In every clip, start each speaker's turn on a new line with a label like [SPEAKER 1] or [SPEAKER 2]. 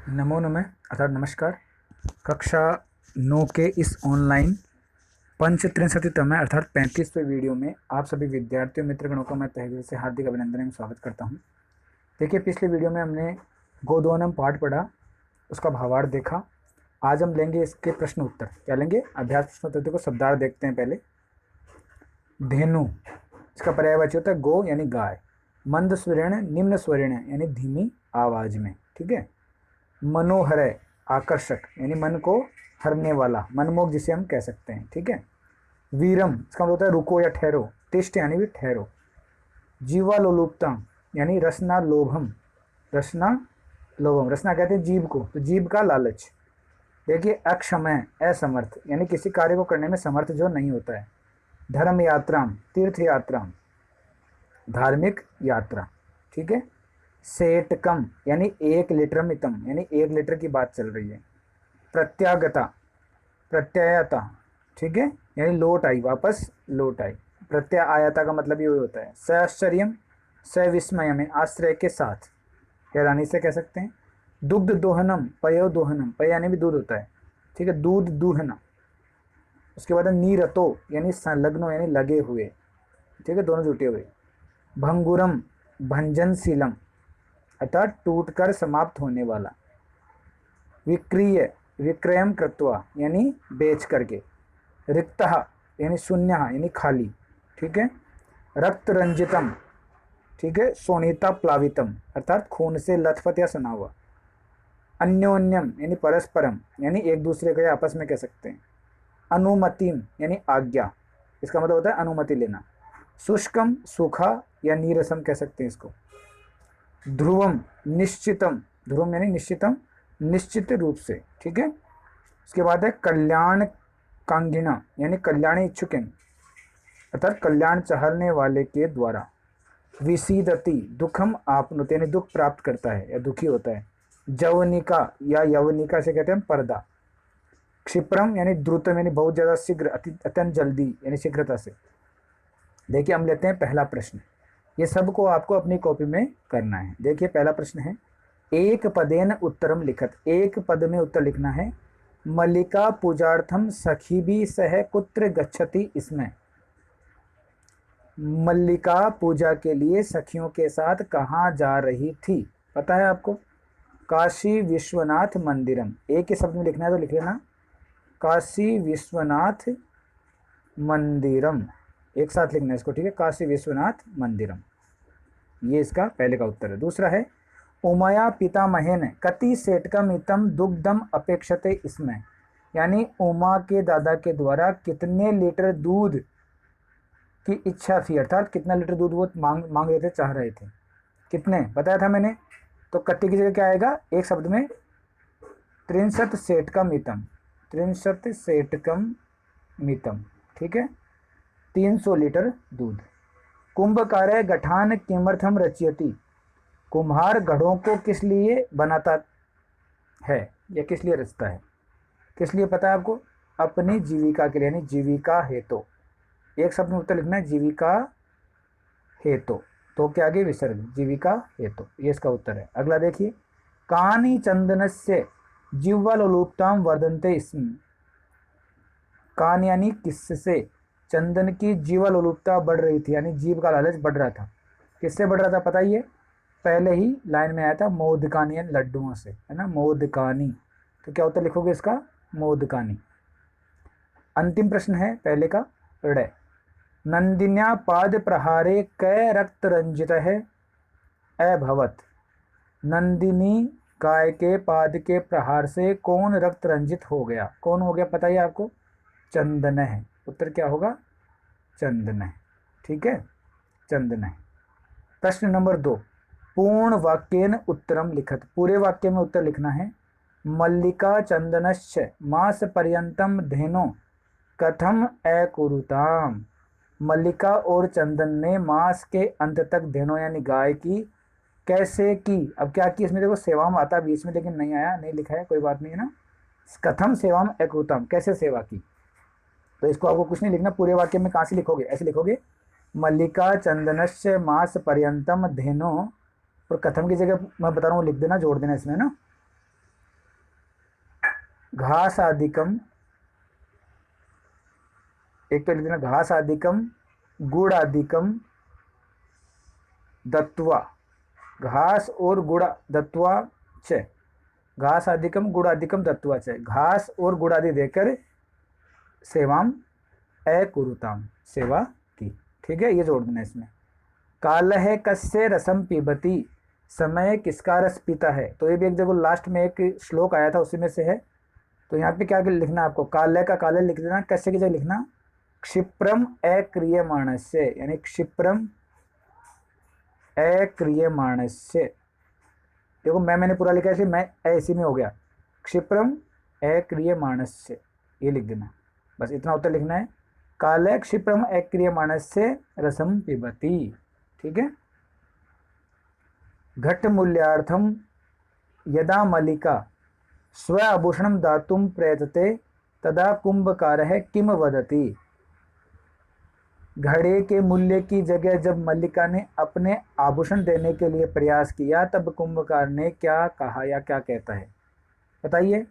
[SPEAKER 1] नमो नमः अर्थात नमस्कार। कक्षा 9 के इस ऑनलाइन पंचत्रिंशतितम अर्थात 35वें वीडियो में आप सभी विद्यार्थियों मित्रगणों का मैं तहे दिल से हार्दिक अभिनंदन एवं स्वागत करता हूं। देखिए, पिछले वीडियो में हमने गोदोनम पाठ पढ़ा, उसका भावार्थ देखा। आज हम लेंगे इसके प्रश्न उत्तर। क्या लेंगे? अभ्यास प्रश्न उत्तर को शब्दार्थ देखते हैं पहले। धेनु, इसका पर्यायवाची होता है गो यानी गाय। मंद स्वरेण, निम्न स्वरेण यानी धीमी आवाज में। ठीक है। मनोहर, आकर्षक यानी मन को हरने वाला, मनमोहक जिसे हम कह सकते हैं। ठीक है। वीरम, इसका मतलब होता है रुको या ठहरो। तिष्ठ यानी भी ठहरो। जीवा लोलुपता यानी रसना लोभम। रसना लोभम, रसना कहते हैं जीव को, तो जीव का लालच। देखिए, अक्षमय, असमर्थ यानी किसी कार्य को करने में समर्थ जो नहीं होता है। धर्म यात्रा, तीर्थ यात्रा, धार्मिक यात्रा। ठीक है। सेटकम यानी 1 लीटर यानी 1 लीटर की बात चल रही है। प्रत्यागता, प्रत्ययता। ठीक है, यानी लौट आई, वापस लौट आई। प्रत्यय आयता का मतलब ये होता है। सआश्चर्यम, सविस्मय में आश्रय के साथ, हैरानी से कह सकते हैं। दुग्ध दोहनम, पयो दोहनम, पय यानी भी दूध होता है। ठीक है, दूध दूहना। उसके बाद नीरतो यानी संलग्नो यानी लगे हुए। ठीक है, दोनों जुटे हुए। भंगुरम, भंजनशीलम अर्थात टूटकर समाप्त होने वाला। विक्रिय, विक्रयम कृत्वा यानी बेच करके। रिक्तः यानी शून्य यानी खाली। ठीक है। रक्त रंजितम, ठीक है, सोनिता प्लावितम अर्थात खून से लथपथ या सना हुआ। अन्योन्यम यानी परस्परम यानी एक दूसरे के आपस में कह सकते हैं। अनुमतिम यानी आज्ञा, इसका मतलब होता है अनुमति लेना। शुष्कम, सूखा या नीरसम कह सकते हैं इसको। ध्रुवम, निश्चितम, ध्रुवम यानी निश्चितम, निश्चित रूप से। ठीक है। उसके बाद है कल्याण कांगिना यानी कल्याण इच्छुक अर्थात कल्याण चाहने वाले के द्वारा। विसीदति, दुखम आपनुत यानी दुख प्राप्त करता है या दुखी होता है। जवनिका या यवनिका से कहते हैं पर्दा। क्षिप्रम यानी द्रुतम यानी बहुत ज्यादा शीघ्र, अत्यंत जल्दी यानी शीघ्रता से। देखिए, हम लेते हैं पहला प्रश्न। ये सबको आपको अपनी कॉपी में करना है। देखिए, पहला प्रश्न है, एक पदेन उत्तरम लिखत। एक पद में उत्तर लिखना है। मल्लिका पूजार्थम सखी भी सह कुत्र गच्छति। इसमें मल्लिका पूजा के लिए सखियों के साथ कहाँ जा रही थी? पता है आपको? काशी विश्वनाथ मंदिरम। एक ही शब्द में लिखना है तो लिख लेना, काशी विश्वनाथ मंदिरम। एक साथ लिखना है इसको। ठीक है, काशी विश्वनाथ मंदिरम। ये इसका पहले का उत्तर है। दूसरा है, उमया पितामहेन कति सेटकम इतम दुग्धम अपेक्षते। इसमें यानी उमा के दादा के द्वारा कितने लीटर दूध की इच्छा थी, अर्थात कितना लीटर दूध वो मांग रहे थे, चाह रहे थे। कितने बताया था मैंने? तो कति की जगह क्या आएगा एक शब्द में? 63 सेटकम इतम, 63 सेटकम मितम। ठीक है, 300 लीटर दूध। कुंभकार गठान किमर्थम रचयति। कुम्हार घड़ों को किस लिए बनाता है या किस लिए रचता है? किस लिए पता है आपको? अपनी जीविका के लिए, यानी जीविका हेतु। एक शब्द में उत्तर लिखना है, जीविका हेतु। तो क्या आगे विसर्ग, जीविका हेतु, ये इसका उत्तर है। अगला देखिए, कानी चंदनस्य जिह्वालोलुपताम वर्धन्ते। इसमें कान यानी किससे चंदन की जीवालोलुपता बढ़ रही थी, यानी जीव का लालच बढ़ रहा था। किससे बढ़ रहा था बताइए? पहले ही लाइन में आया था मोदकानी यानी लड्डुओं से, है ना, मोदकानी। तो क्या उत्तर लिखोगे इसका? मोदकानी। अंतिम प्रश्न है पहले का, ऋ। नंदिन्या पाद प्रहारे कै रक्त रंजित है अभवत। नंदिनी गाय के पाद के प्रहार से कौन रक्त रंजित हो गया? कौन हो गया बताइए आपको? चंदन है। उत्तर क्या होगा? चंदन है। ठीक है, चंदन है। प्रश्न नंबर 2, पूर्ण वाक्येन उत्तरम लिखत। पूरे वाक्य में उत्तर लिखना है। मल्लिका चंदनश्च मास पर्यंतम धेनो कथम अकुरुताम। मल्लिका और चंदन ने मास के अंत तक धेनो यानी गाय की कैसे की? अब क्या की इसमें देखो, सेवाम आता बीच में लेकिन नहीं आया, नहीं लिखा है, कोई बात नहीं है ना। कथम सेवाम अकुरुताम, कैसे सेवा की। तो इसको आपको कुछ नहीं लिखना, पूरे वाक्य में कहाँ से लिखोगे? ऐसे लिखोगे, मल्लिका चंदनस्य मास पर्यंतम धेनो, और कथम की जगह मैं बता रहा हूँ लिख देना, जोड़ देना इसमें ना। घासादिकम, एक तो लिख देना घासादिकम गुड़ादिकम दत्वा, घास और गुड़ दत्वा च, घास आदिकम गुड़ आदिकम दत्वा च, घास और गुड़ आदि देकर सेवाम अकुरुताम, सेवा की। ठीक है, ये जोड़ देना इसमें। कालह कस्य रसम पीबती, समय किसका रस पीता है। तो ये भी एक देखो लास्ट में एक श्लोक आया था उसी में से है। तो यहाँ पे क्या लिखना आपको, कालय का कालय लिख देना, कस्य की जगह लिखना क्षिप्रम अक्रियमाणस्य, यानी क्षिप्रम अक्रियमाणस्य। देखो मैंने पूरा लिखा है इसलिए मैं ऐसे में हो गया, क्षिप्रम अक्रियमाणस्य, ये लिख देना, बस इतना उत्तर लिखना है। काले क्षिप्रम अक्रियमाणस्य रसम पिबती। ठीक है। घट मूल्यार्थम यदा मलिका स्व आभूषणम दातुम प्रयतते तदा कुंभकारः किम वदति। घड़े के मूल्य की जगह जब मल्लिका ने अपने आभूषण देने के लिए प्रयास किया तब कुंभकार ने क्या कहा या क्या कहता है, बताइए।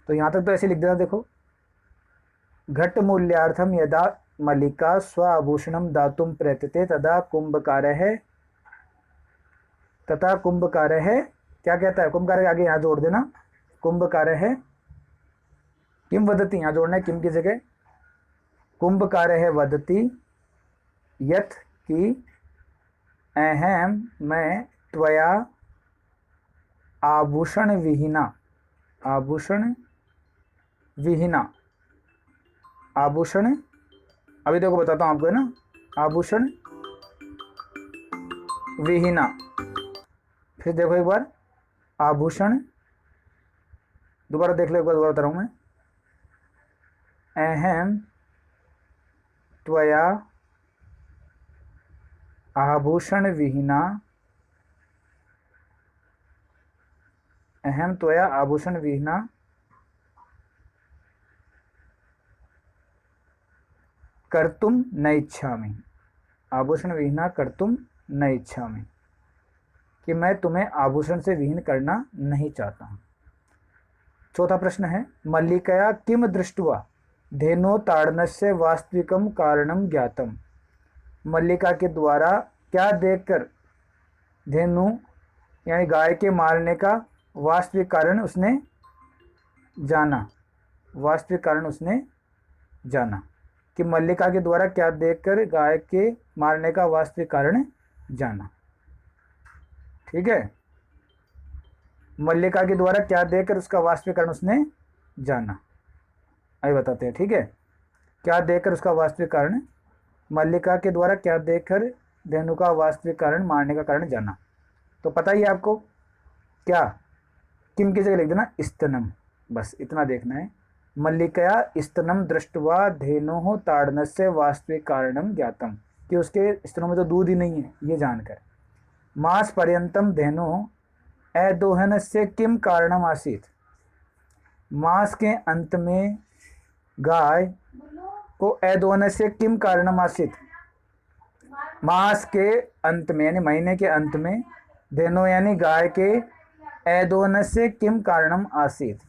[SPEAKER 1] तो यहाँ तक तो ऐसे लिख देना, देखो घट मूल्यार्थम यदा मल्लिका स्व आभूषणम दातुम प्रयतते तदा कुंभकारः क्या कहता है, कुंभकार आगे यहाँ जोड़ देना, कुंभकारः किम वदति, यहाँ जोड़ना है किम की जगह, कुंभकारः वदति यथ कि अहम मैं त्वया आभूषण विहीना, आभूषण विहीना, आभूषण, अभी देखो बताता हूँ आपको ना, आभूषण विहीना, फिर देखो एक बार आभूषण, दोबारा देख लो एक बार, दोबारा बता रहा हूँ मैं, अहम त्वया आभूषण विहीना, अहम त्वया आभूषण विहीना कर्तुम न इच्छामि, आभूषण विहीना कर्तुम न इच्छामि, कि मैं तुम्हें आभूषण से विहीन करना नहीं चाहता हूं। चौथा प्रश्न है, मल्लिकया किम दृष्ट्वा धेनो ताड़नस्य वास्तविकम कारणम ज्ञातम। मल्लिका के द्वारा क्या देखकर धेनु यानी गाय के मारने का वास्तविक कारण उसने जाना, वास्तविक कारण उसने जाना, कि मल्लिका के द्वारा क्या देखकर गाय के मारने का वास्तविक कारण जाना। ठीक है, मल्लिका के द्वारा क्या देखकर उसका वास्तविक कारण उसने जाना, अभी बताते हैं। ठीक है, क्या देखकर उसका वास्तविक कारण, मल्लिका के द्वारा क्या देखकर धेनु का वास्तविक कारण मारने का कारण जाना। तो पता ही है आपको क्या, किम की जगह लिख देना स्तनम, बस इतना देखना है। मल्लिकया स्तनम दृष्टवा धेनु ताड़नस्य वास्तविक कारणम ज्ञातम, कि उसके स्तनों में तो दूध ही नहीं है, ये जानकर। मास पर्यंतम धेनु अदोहनस्य किम कारणम आसीत। मास के अंत में गाय को अदोहनस्य किम कारणम आसीत, मास के अंत में यानी महीने के अंत में धेनु यानी गाय के अदोहनस्य किम कारणम आसीत,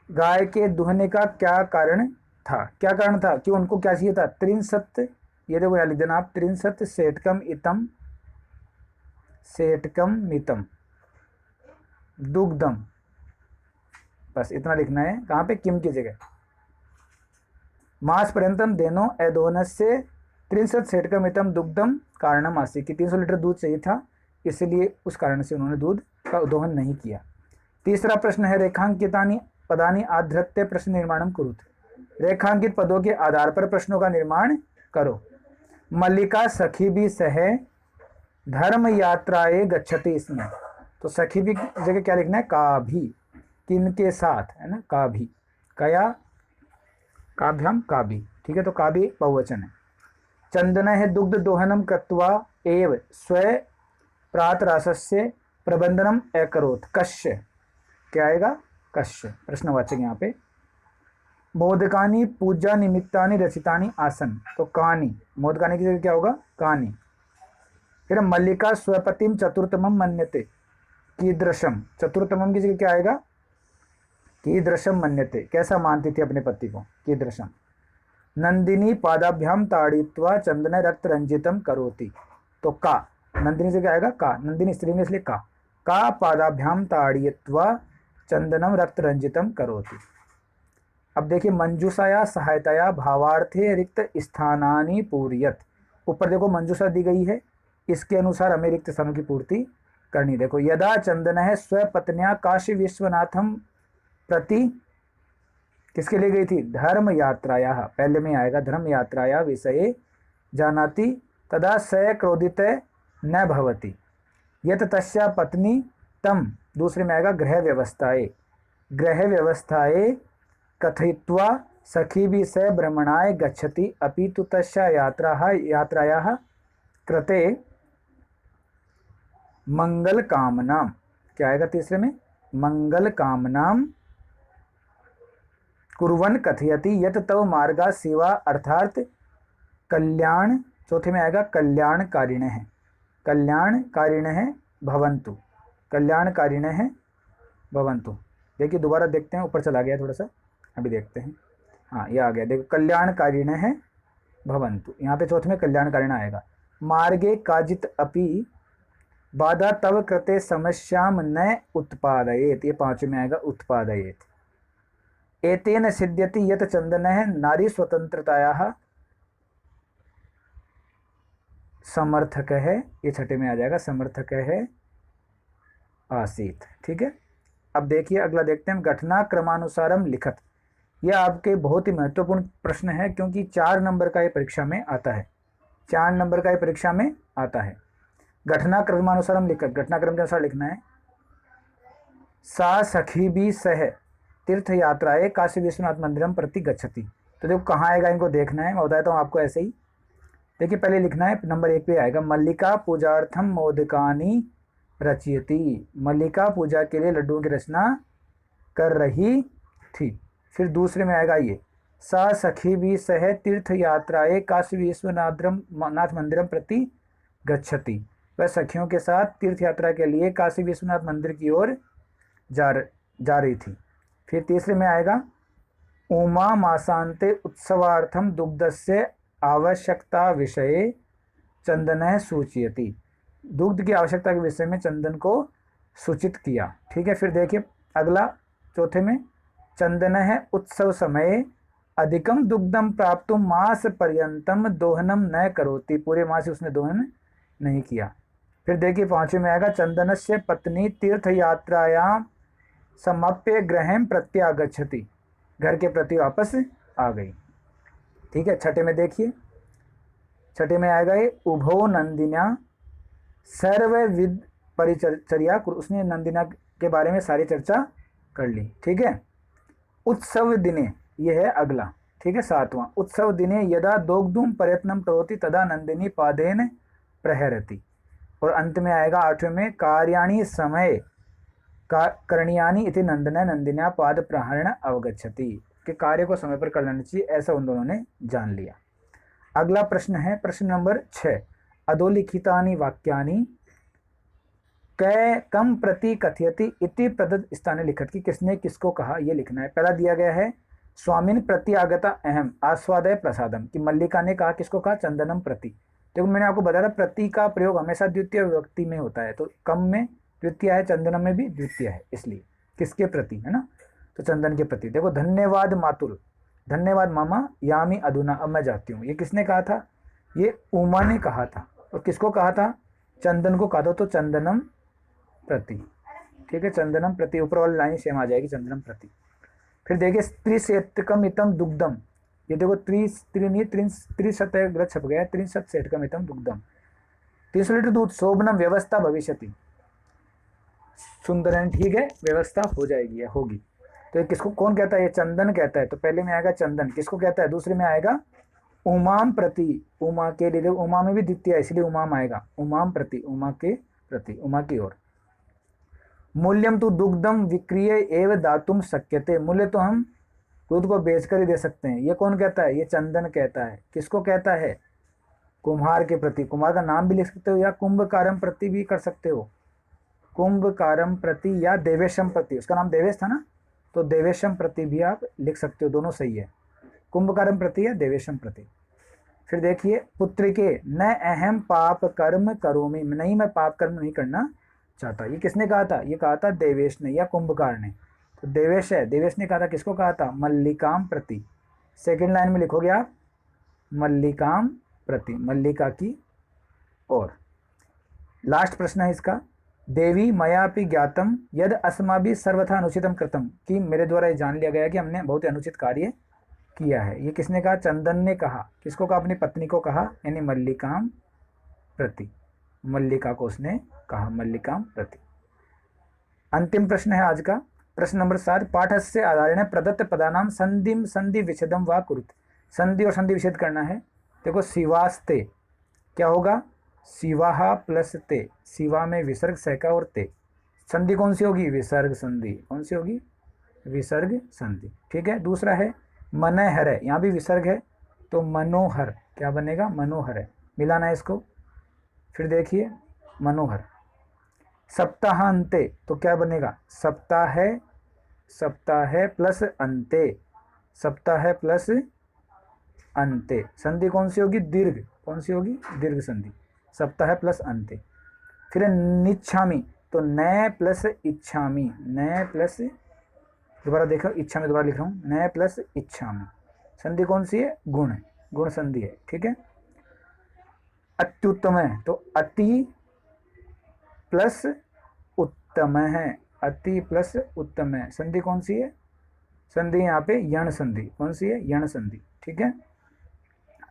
[SPEAKER 1] गाय के दुहने का क्या कारण था, क्या कारण था, कि उनको क्या चाहिए था, त्रिंसत, ये देखो यहाँ लिख देना आप, त्रिंसत सेटकम इतम सेटकम मितम दुग्धम, बस इतना लिखना है। कहाँ पे, किम की जगह। मास पर्यंतम देनो अदोहनस्य त्रिंसत सेटकम इतम दुग्धम कारणम आसी, कि 300 लीटर दूध चाहिए था, इसलिए उस कारण से उन्होंने दूध का दोहन नहीं किया। तीसरा प्रश्न है, रेखांकितानि पदानि आधृत्य प्रश्न निर्माणम कुरुत। रेखांकित पदों के आधार पर प्रश्नों का निर्माण करो। मल्लिका सखी भी सह धर्म यात्राए गच्छति, इसमें तो सखी भी जगह क्या लिखना है, का भी, किनके साथ, है ना, का भी, कया काभ्याम का भी। ठीक है, तो का भी बहुवचन है। चंदन है दुग्ध दोहनम कृत्वा एव स्व प्रातरासस्य प्रबंधनम अकरोत्, कश्य, क्या आएगा, कश्य, प्रश्नवाचक यहाँ पे। मोदकानी पूजा निमित्तानि रचितानि आसन, तो कानी, मोदकानी की जगह क्या होगा, कानी। फिर मल्लिका स्वपतिम चतुर्थमम मन्यते कीदृशम, चतुर्थमम की जगह क्या आएगा, कीदृशम मन्यते, कैसा मानती थी अपने पति को, कीदृशम। नंदिनी पादाभ्याम ताड़ित्वा चंदन रक्त रंजितम करोति, तो का, नंदिनी से क्या आएगा, का, नंदिनी स्त्रीलिंग इसलिए का पादाभ्याम ताड़ित्वा चंदनम रक्त रंजितम करोति। अब देखिए, मंजूषाया सहायताया भावार्थे रिक्त स्थानानि पूर्यत, ऊपर देखो मंजूषा दी गई है, इसके अनुसार हमें रिक्त स्थानों की पूर्ति करनी। देखो, यदा चंदन है स्वपत्न्या काशी विश्वनाथम प्रति, किसके लिए गई थी, धर्म यात्राया, पहले में आएगा धर्म यात्राया विषये जानाति तदा स क्रोधित न भवति, यत तस्या पत्नी तम, दूसरे में आएगा गृह व्यवस्थाए कथयित्वा सखी भी स भ्रमणाय गच्छति अपि तु तस्या यात्रायाः कृते मंगल कामनाम, क्या आएगा तीसरे में, मंगल कामनाम कुर्वन् कथयति यत तव मार्गा सेवा अर्थात कल्याण, चौथे में आएगा कल्याणकारिणः, कल्याणकारिणः भवन्तु, कल्याणकारिणः भवन्तु। देखिए दोबारा देखते हैं, ऊपर चला गया थोड़ा सा, अभी देखते हैं, हाँ ये आ गया, देखो कल्याणकारिणः भवन्तु, यहाँ पे चौथे में कल्याणकारिणः आएगा। मार्गे काजित अपि बाधा तव कृते समस्याम न उत्पादयेत, ये पांचवें में आएगा उत्पादयेत। एतेन सिद्ध्यति यत चंदनः नारी स्वतंत्रतायाः समर्थक है, ये छठे में आ जाएगा, समर्थक है आसीत। ठीक है, अब देखिए अगला देखते हैं, घटना क्रमानुसारम लिखत। यह आपके बहुत ही महत्वपूर्ण प्रश्न है, क्योंकि 4 नंबर का ये परीक्षा में आता है, 4 नंबर का ये परीक्षा में आता है। घटना क्रमानुसारम लिखत, घटनाक्रम के अनुसार लिखना है। सा सखी भी सह तीर्थ यात्राएं काशी विश्वनाथ मंदिरम प्रति गच्छति, तो देखो कहाँ आएगा, इनको देखना है, मैं बताता हूँ आपको ऐसे ही। देखिए पहले लिखना है, नंबर 1 पे आएगा मल्लिका पूजार्थम मोदकानी रचयति, मल्लिका पूजा के लिए लड्डुओं की रचना कर रही थी। फिर दूसरे में आएगा ये, सा सखी भी सह तीर्थ यात्राएं काशी विश्वनाथ मंदिरम प्रति गच्छति, वह सखियों के साथ तीर्थ यात्रा के लिए काशी विश्वनाथ मंदिर की ओर जा रही थी। फिर तीसरे में आएगा उमा मासांते उत्सवार्थम दुग्धस्य आवश्यकता विषये चंदन सूचयति, दुग्ध की आवश्यकता के विषय में चंदन को सूचित किया। ठीक है, फिर देखिए अगला चौथे में, चंदन है उत्सव समय अधिकम दुग्धम प्राप्त मास पर्यंतम दोहनम न करोति, पूरे मास उसने दोहन नहीं किया। फिर देखिए पांचवें में आएगा चंदनस्य पत्नी तीर्थ यात्रायां समाप्य गृहं प्रत्यागच्छति, घर के प्रति वापस आ गई। ठीक है, छठे में देखिए, छठे में आएगा ये उभो नंदिना सर्वविद परिचर्या, उसने नंदिना के बारे में सारी चर्चा कर ली। ठीक है, उत्सव दिने, ये है अगला। ठीक है, 7वां, उत्सव दिने यदा दोग्धुम प्रयत्नम करोति तदा नंदिनी पादेन प्रहरति, और अंत में आएगा 8वें में कार्याणि समय करणीयानि इति नंदना नंदिन्या पाद प्रहरण अवगच्छति, के कार्य को समय पर कर लेना चाहिए, ऐसा उन दोनों ने जान लिया। अगला प्रश्न है प्रश्न नंबर 6, अधोलिखितानि वाक्यानि कै कम प्रति कथयति इति प्रदत्त स्थाने लिखत, की किसने किसको कहा ये लिखना है। पहला दिया गया है स्वामिन प्रति आगता अहम आस्वादय प्रसादम, कि मल्लिका ने कहा, किसको कहा, चंदनम प्रति। देखो मैंने आपको बताया प्रति का प्रयोग हमेशा द्वितीय विभक्ति में होता है, तो कम में द्वितीय है, चंदनम में भी द्वितीय है, इसलिए किसके प्रति, है ना, तो चंदन के प्रति। देखो धन्यवाद मातुल, धन्यवाद मामा, यामी अधुना, अब मैं जाती हूँ, ये किसने कहा था, ये उमा ने कहा था, और किसको कहा था, चंदन को कहा था, तो चंदनम प्रति। ठीक है, चंदनम प्रति, ऊपर वाली लाइन सेम आ जाएगी, चंदनम प्रति। फिर देखिए त्रिशतकम इतम दुग्धम, ये देखो त्रिशत गलत छप गया, त्रिशतकम इतम दुग्धम, 300 लीटर दूध, शोभनम व्यवस्था भविष्यति, सुंदर है, ठीक है, व्यवस्था हो जाएगी या होगी। तो ये किसको कौन कहता है, ये चंदन कहता है, तो पहले में आएगा चंदन, किसको कहता है, दूसरे में आएगा उमाम प्रति, उमा के लिए, उमा में भी द्वितीय है इसलिए उमाम आएगा, उमाम प्रति, उमा के प्रति, उमा की ओर। मूल्यम तो दुग्धम विक्रिय एवं दातुम शक्यते, मूल्य तो हम दूध को बेचकर ही दे सकते हैं, ये कौन कहता है, ये चंदन कहता है। किसको कहता है, कुम्हार के प्रति, कुम्हार का नाम भी लिख सकते हो, या कुंभकारम प्रति भी कर सकते हो, कुंभकारम प्रति या देवेशम प्रति, उसका नाम देवेश था ना, तो देवेशम प्रति भी आप लिख सकते हो, दोनों सही है। कुंभकर्म प्रति या देवेशम प्रति। फिर देखिए पुत्रिके न अहम पाप कर्म करोमि, नहीं मैं पाप कर्म नहीं करना चाहता। ये किसने कहा था? ये कहा था देवेश ने या कुंभकार ने। तो देवेश है, देवेश ने कहा था, किसको कहा था? मल्लिकाम प्रति। सेकंड लाइन में लिखोगे आप मल्लिकाम प्रति, मल्लिका की ओर। लास्ट प्रश्न है इसका, देवी मयापि ज्ञातम यद अस्माभि सर्वथा अनुचितम कृतम, कि मेरे द्वारा ये जान लिया गया कि हमने बहुत ही अनुचित कार्य किया है। ये किसने कहा? चंदन ने कहा। किसको कहा? अपनी पत्नी को कहा, यानी मल्लिकाम प्रति, मल्लिका को उसने कहा, मल्लिकाम प्रति। अंतिम प्रश्न है आज का, प्रश्न नंबर 7। पाठस्य आधारेण प्रदत्त पदानाम संधिम संधि विच्छेदम वा कुरुत। संधि और संधि विच्छेद करना है। देखो शिवास्ते क्या होगा? शिवाहा प्लस ते, शिवा में विसर्ग सैका और ते, संधि कौन सी होगी? विसर्ग संधि। कौन सी होगी? विसर्ग संधि। ठीक है। दूसरा है मनहर है, यहाँ भी विसर्ग है तो मनोहर, क्या बनेगा? मनोहर है, मिलाना है इसको। फिर देखिए मनोहर। सप्ताहांते तो क्या बनेगा? सप्ताह है, सप्ताह है प्लस अंते, सप्ताह है प्लस अंते। संधि कौन सी होगी? दीर्घ। कौन सी होगी? दीर्घ संधि, सप्ताह है प्लस अंते। फिर निच्छामी तो न प्लस इच्छामी, न प्लस, दोबारा देखो इच्छा में दोबारा लिख रहा हूँ, न प्लस इच्छा में। संधि कौन सी है? गुण, गुण संधि है। ठीक है। अत्युत्तम है तो अति प्लस उत्तम है, अति प्लस उत्तम है। संधि कौन सी है? संधि यहाँ पे यण संधि। कौन सी है? यण संधि। ठीक है।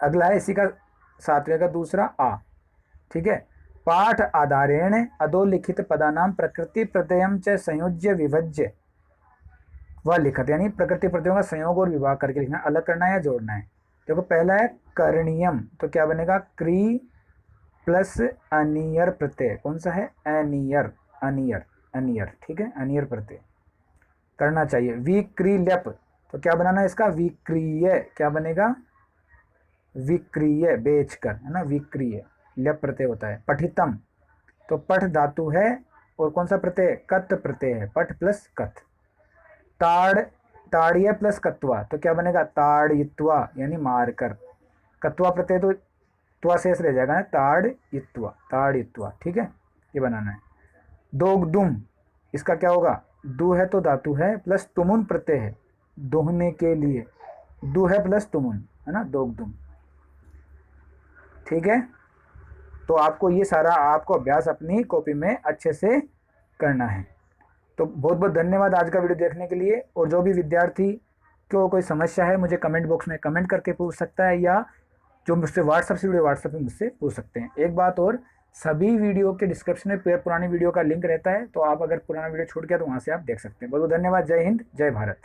[SPEAKER 1] अगला है इसी का 7वें का दूसरा आ। ठीक है। पाठ आधारेण अधोलिखित पदानाम प्रकृति प्रत्ययम च संयोज्य विभज्य वह लिखत, यानी प्रकृति प्रत्ययों का संयोग और विभाग करके लिखना, अलग करना है या जोड़ना है। देखो पहला है करणीयम तो क्या बनेगा? क्री प्लस अनियर प्रत्यय। कौन सा है? अनियर, अनियर, अनियर। ठीक है। अनियर प्रत्यय करना चाहिए। विक्रियप तो क्या बनाना है इसका? विक्रिय। क्या बनेगा? विक्रिय, बेचकर, है ना, विक्रिय। लप प्रत्यय होता है। पठितम तो पठ धातु है और कौन सा प्रत्यय? कत प्रत्यय है, पठ प्लस कत। ताड़, ताड़िय प्लस कत्वा तो क्या बनेगा? ताड़यित्वा, यानी मारकर। कत्वा प्रत्यय तो त्वा शेष रह जाएगा, ताड़यित्वा, ताड़यित्वा। ठीक है। ये बनाना है। दोगदुम इसका क्या होगा? दु है तो धातु है प्लस तुमुन प्रत्यय है, दोहने के लिए, दु है प्लस तुमुन, है ना, दोगदुम। ठीक है। तो आपको ये सारा आपको अभ्यास अपनी कॉपी में अच्छे से करना है। तो बहुत बहुत धन्यवाद आज का वीडियो देखने के लिए। और जो भी विद्यार्थी को कोई समस्या है मुझे कमेंट बॉक्स में कमेंट करके पूछ सकता है, या जो मुझसे व्हाट्सएप से वीडियो व्हाट्सएप में मुझसे पूछ सकते हैं। एक बात और, सभी वीडियो के डिस्क्रिप्शन में पुरानी वीडियो का लिंक रहता है, तो आप अगर पुराना वीडियो छूट गया तो वहाँ से आप देख सकते हैं। बहुत बहुत धन्यवाद। जय हिंद, जय भारत।